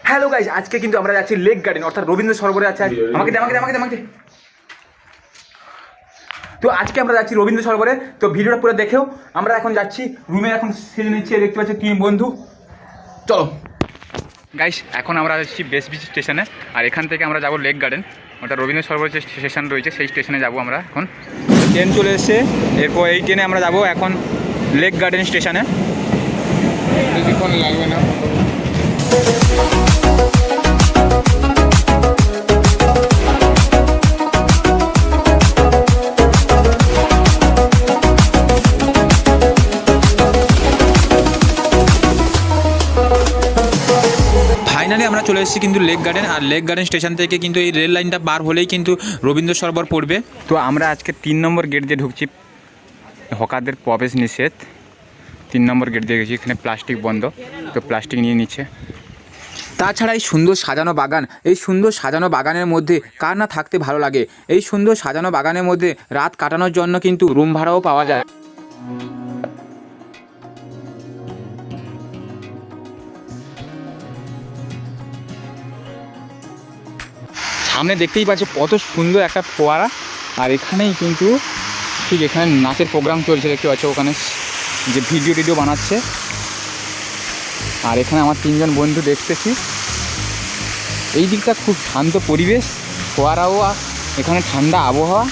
Hello guys, আজকে কিন্তু আমরা যাচ্ছি লেক গার্ডেন অর্থাৎ রবীন্দ্র সরোবরে আছে। আমাকে দে। তো আজকে আমরা যাচ্ছি রবীন্দ্র সরোবরে। তো ভিডিওটা পুরো দেখেও। আমরা এখন যাচ্ছি রুমে, এখন সেরে নিচ্ছি। দেখতে পাচ্ছি 3 বন্ধু। চলো গাইস, এখন আমরা যাচ্ছি বেস্ট বিচ স্টেশনে, আর এখান থেকে আমরা যাবো লেক গার্ডেন, ওটা রবীন্দ্র সরোবর যে স্টেশন রয়েছে সেই স্টেশনে যাবো আমরা। এখন ট্রেন চলে এসছে, এরপর এই ট্রেনে আমরা যাবো এখন লেক গার্ডেন স্টেশনে। বেশিক্ষণ লাগবে না। ফাইনালি আমরা চলে এসেছি কিন্তু লেক গার্ডেন, আর লেক গার্ডেন স্টেশন থেকে কিন্তু এই রেল লাইনটা পার হলেই কিন্তু রবীন্দ্র সরোবর পড়বে। তো আমরা আজকে 3 নম্বর গেট দিয়ে ঢুকছি। হকারদের প্রবেশ নিষেধ, 3 নম্বর গেট দিয়ে গেছি। এখানে প্লাস্টিক বন্ধ, তো প্লাস্টিক নিয়ে নিচ্ছে। তাছাড়া এই সুন্দর সাজানো বাগান, এই সুন্দর সাজানো বাগানের মধ্যে কার না থাকতে ভালো লাগে। এই সুন্দর সাজানো বাগানের মধ্যে রাত কাটানোর জন্য কিন্তু রুম ভাড়াও পাওয়া যায়। সামনে দেখতেই পাচ্ছি কত সুন্দর একটা ফোয়ারা, আর এখানেই কিন্তু ঠিক এখানে নাচের প্রোগ্রাম চলছে। দেখতে পাচ্ছ ওখানে যে ভিডিও বানাচ্ছে, আর এখানে আমার 3 জন বন্ধু দেখতেছি। এই দিকটা খুব শান্ত পরিবেশ, ফোয়ারাও, এখানে ঠান্ডা আবহাওয়া।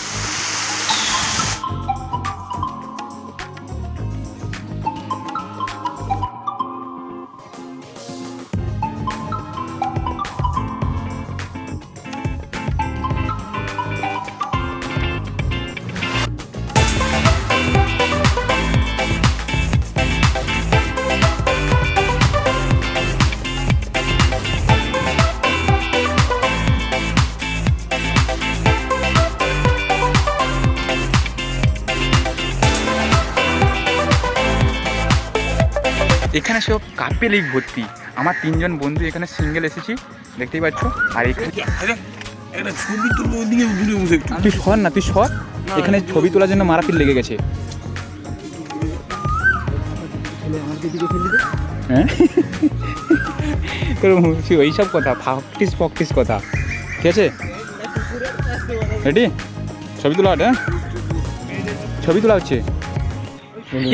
এখানে সব কাপেলেই ভর্তি। আমার 3 জন বন্ধু এখানে সিঙ্গেল এসেছি, দেখতেই পাচ্ছ। আর এখানে ছবি তুলবো, ওইদিকে দূরে বসে একটু। তুই সর না, তুই সর। এখানে ছবি তোলার জন্য মারাপিট লেগে গেছে। হ্যাঁ ওইসব কথা, ফকটিস কথা, ঠিক আছে? রেডি? ছবি তোলা হচ্ছে, ছবি তোলা হচ্ছে।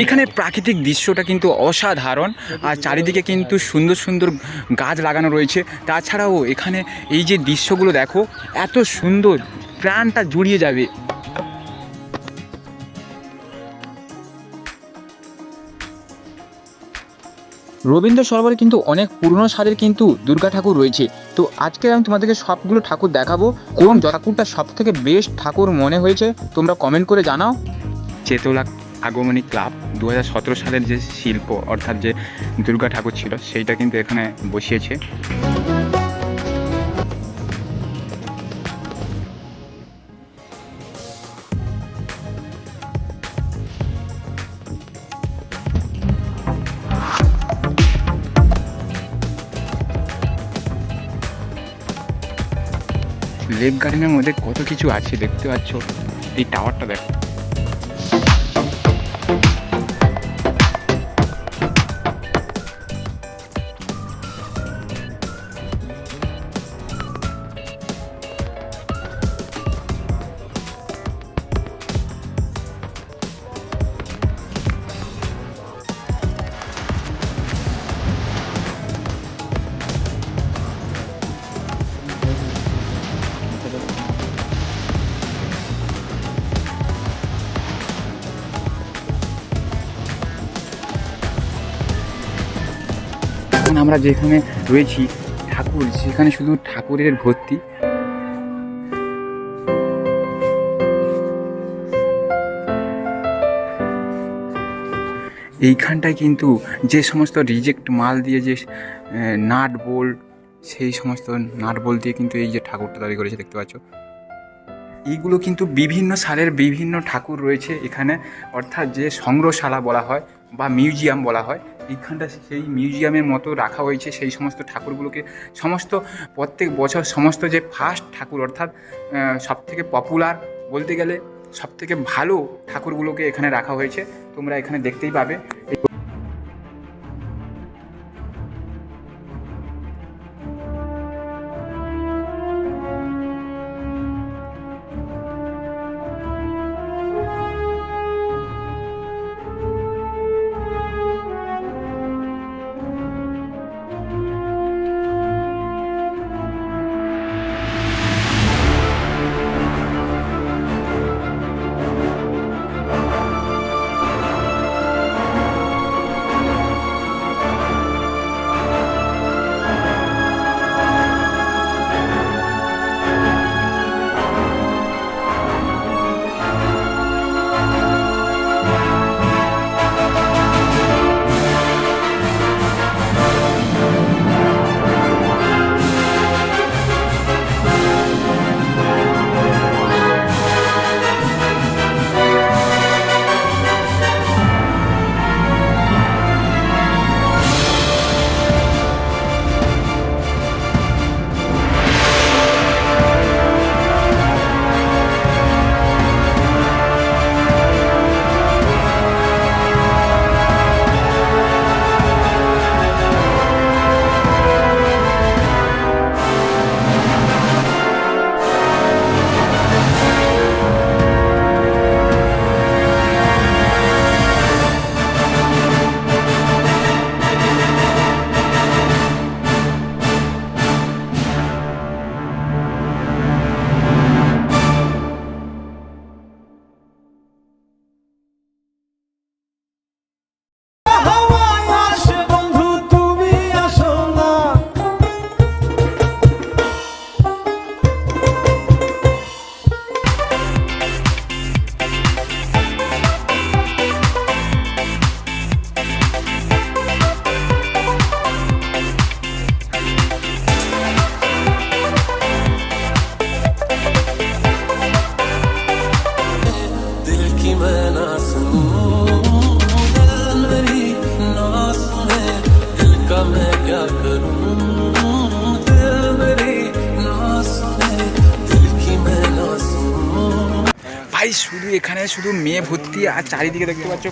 এখানে প্রাকৃতিক দৃশ্যটা কিন্তু অসাধারণ, আর চারিদিকে কিন্তু সুন্দর সুন্দর গাছ লাগানো রয়েছে। তাছাড়াও এখানে এই যে দৃশ্যগুলো দেখো, এত সুন্দর, প্রাণটা জুড়িয়ে যাবে। রবীন্দ্র সরোবরে কিন্তু অনেক পুরনো সালের কিন্তু দুর্গা ঠাকুর রয়েছে। তো আজকে আমি তোমাদেরকে সবগুলো ঠাকুর দেখাবো। কোন ঠাকুরটা সব থেকে বেস্ট ঠাকুর মনে হয়েছে তোমরা কমেন্ট করে জানাও। চেতলা আগমনী ক্লাব 2017 সালের যে শিল্প অর্থাৎ যে দুর্গা ঠাকুর ছিল সেইটা কিন্তু এখানে বসিয়েছে। লেক গার্ডেনের মধ্যে কত কিছু আছে দেখতে পাচ্ছ। এই টাওয়ারটা দেখো, এখন আমরা যেখানে রয়েছি ঠাকুর, সেখানে শুধু ঠাকুরের ভর্তি। এইখানটায় কিন্তু যে সমস্ত রিজেক্ট মাল দিয়ে যে নাট বোল্ট, সেই সমস্ত নাট বোল্ট দিয়ে কিন্তু এই যে ঠাকুরটা তৈরি করেছে দেখতে পাচ্ছ। এইগুলো কিন্তু বিভিন্ন সালের বিভিন্ন ঠাকুর রয়েছে এখানে, অর্থাৎ যে সংগ্রহশালা বলা হয় বা মিউজিয়াম বলা হয়। এইখানটা সেই মিউজিয়ামের মতো রাখা হয়েছে সেই সমস্ত ঠাকুরগুলোকে। সমস্ত প্রত্যেক বছর সমস্ত যে ফার্স্ট ঠাকুর অর্থাৎ সবথেকে পপুলার বলতে গেলে সবথেকে ভালো ঠাকুরগুলোকে এখানে রাখা হয়েছে, তোমরা এখানে দেখতেই পাবে। শুধু এখানে শুধু মেয়ে ভর্তি আর চারিদিকে দেখতে পাচ্ছ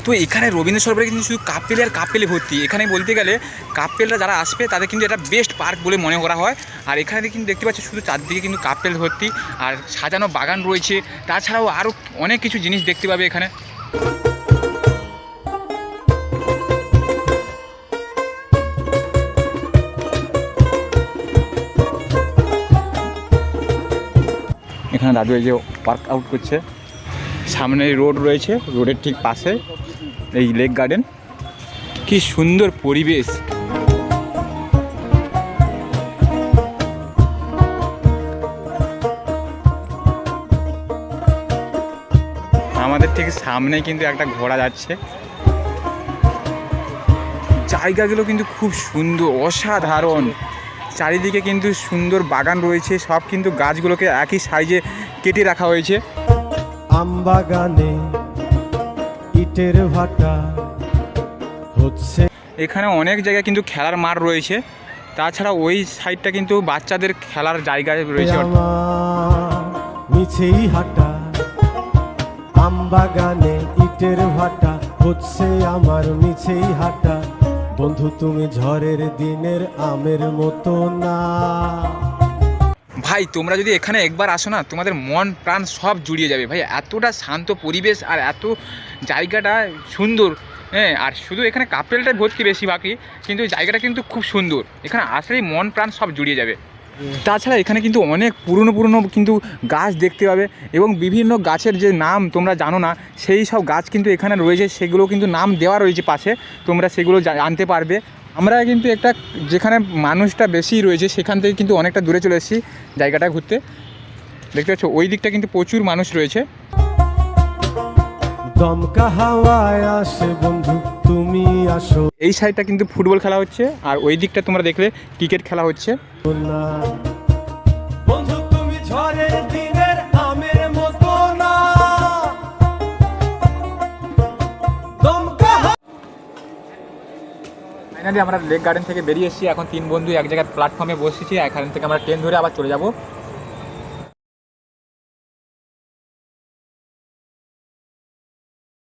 তো এখানে রবীন্দ্র সরোবরে কিন্তু শুধু কাপেলে আর কাপেলে ভর্তি। এখানে বলতে গেলে কাপেলরা যারা আসবে তাদের কিন্তু এটা বেস্ট পার্ক বলে মনে করা হয়। আর এখানে কিন্তু দেখতে পাচ্ছি শুধু চারদিকে কিন্তু কাপেল ভর্তি আর সাজানো বাগান রয়েছে। তাছাড়াও আরও অনেক কিছু জিনিস দেখতে পাবে এখানে। এখানে দাদু এই যে ওয়ার্ক আউট করছে, সামনে রোড রয়েছে, রোডের ঠিক পাশে এই লেক গার্ডেন। কি সুন্দর পরিবেশ। আমাদের ঠিক সামনে কিন্তু একটা ঘোড়া যাচ্ছে। জায়গাগুলো কিন্তু খুব সুন্দর, অসাধারণ। চারিদিকে কিন্তু সুন্দর বাগান রয়েছে, সব কিন্তু গাছগুলোকে একই সাইজে কেটে রাখা হয়েছে। আমবাগানে ইটের ভাটা হচ্ছে। এখানে অনেক জায়গায় কিন্তু খেলার মাঠ রয়েছে। তাছাড়া ওই সাইডটা কিন্তু বাচ্চাদের খেলার জায়গা রয়েছে। মিছেই হাঁটা আমবাগানে ইটের ভাটা হচ্ছে আমার মিছেই হাঁটা। বন্ধু তুমি ঝড়ের দিনের আমের মতো না। ভাই তোমরা যদি এখানে একবার আসো না, তোমাদের মন প্রাণ সব জুড়িয়ে যাবে ভাই। এতটা শান্ত পরিবেশ আর এত জায়গাটা সুন্দর। হ্যাঁ, আর শুধু এখানে কাপেলটা ভর্তি বেশিরভাগই, কিন্তু জায়গাটা কিন্তু খুব সুন্দর। এখানে আসলেই মন প্রাণ সব জুড়িয়ে যাবে। তাছাড়া এখানে কিন্তু অনেক পুরনো কিন্তু গাছ দেখতে পাবে, এবং বিভিন্ন গাছের যে নাম তোমরা জানো না সেই সব গাছ কিন্তু এখানে রয়েছে, সেগুলো কিন্তু নাম দেওয়া রয়েছে পাশে, তোমরা সেগুলো জানতে পারবে। আমরা কিন্তু একটা যেখানে মানুষটা বেশি রয়েছে সেখান থেকে কিন্তু অনেকটা দূরে চলে এসেছি জায়গাটা ঘুরতে। দেখতে পাচ্ছ ওই দিকটা কিন্তু প্রচুর মানুষ রয়েছে। দমকা হাওয়ায় আসে বন্ধু তুমি আসো। এই সাইডটা কিন্তু ফুটবল খেলা হচ্ছে, আর ওই দিকটা তোমরা দেখলে ক্রিকেট খেলা হচ্ছে। না বন্ধু তুমি ঝড়ের দিনের আমের মতো না। ফাইনালি আমরা লেক গার্ডেন থেকে বেরিয়ে এসেছি। এখন 3 বন্ধু এক জায়গায় প্ল্যাটফর্মে বসেছি। এখান থেকে আমরা ট্রেন ধরে আবার চলে যাব